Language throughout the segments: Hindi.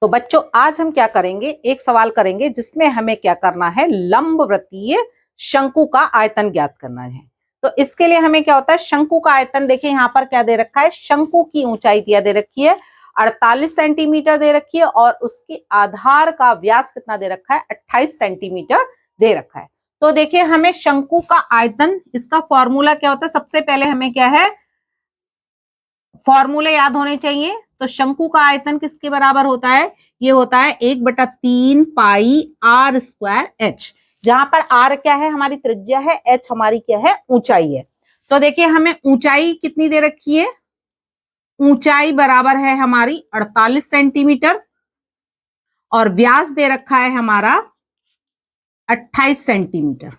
तो बच्चों आज हम क्या करेंगे, एक सवाल करेंगे जिसमें हमें क्या करना है, लंबवृत्तीय शंकु का आयतन ज्ञात करना है। तो इसके लिए हमें क्या होता है, शंकु का आयतन देखिए यहाँ पर क्या दे रखा है, शंकु की ऊंचाई दिया दे रखी है 48 सेंटीमीटर दे रखी है और उसके आधार का व्यास कितना दे रखा है, 28 सेंटीमीटर दे रखा है। तो देखिए हमें शंकु का आयतन, इसका फॉर्मूला क्या होता है, सबसे पहले हमें क्या है, फॉर्मूले याद होने चाहिए। तो शंकु का आयतन किसके बराबर होता है, ये होता है 1/3 पाई आर स्क्वायर एच, जहां पर आर क्या है, हमारी त्रिज्या है, एच हमारी क्या है, ऊंचाई है। तो देखिए हमें ऊंचाई कितनी दे रखी है, ऊंचाई बराबर है हमारी 48 सेंटीमीटर और व्यास दे रखा है हमारा 28 सेंटीमीटर।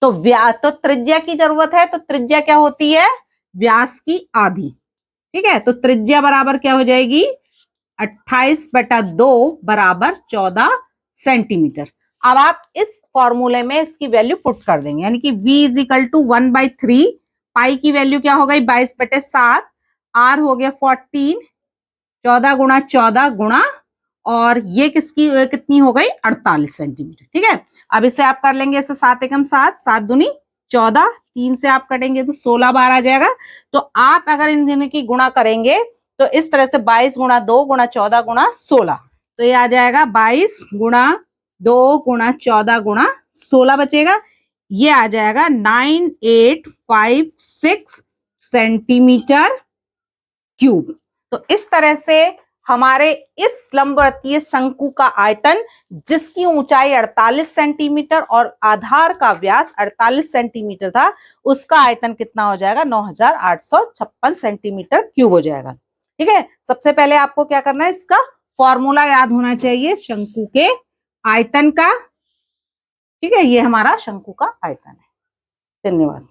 तो तो त्रिज्या की जरूरत है, तो त्रिज्या क्या होती है, व्यास की आधी। ठीक है, तो त्रिज्या बराबर क्या हो जाएगी, 28/2 बराबर 14 सेंटीमीटर। अब आप इस फॉर्मूले में इसकी वैल्यू पुट कर देंगे, यानी कि v इज इक्वल टू 1/3, पाई की वैल्यू क्या हो गई 22/7, r हो गया 14, 14 गुणा 14 गुणा, और ये किसकी कितनी हो गई 48 सेंटीमीटर। ठीक है, अब इसे आप कर लेंगे ऐसे 7 एकम 7, 7 दूनी 14, 3 से आप कटेंगे तो 16 बार आ जाएगा। तो आप अगर इन दोनों की गुणा करेंगे तो इस तरह से 22 गुणा 2 गुणा 14 गुणा 16, तो ये आ जाएगा 22 गुणा 2 गुणा 14 गुणा 16 बचेगा, ये आ जाएगा 9856 सेंटीमीटर क्यूब। तो इस तरह से हमारे इस लंबवृत्तीय शंकु का आयतन, जिसकी ऊंचाई 48 सेंटीमीटर और आधार का व्यास 48 सेंटीमीटर था, उसका आयतन कितना हो जाएगा, 9856 सेंटीमीटर क्यूब हो जाएगा। ठीक है, सबसे पहले आपको क्या करना है, इसका फॉर्मूला याद होना चाहिए शंकु के आयतन का। ठीक है, ये हमारा शंकु का आयतन है। धन्यवाद।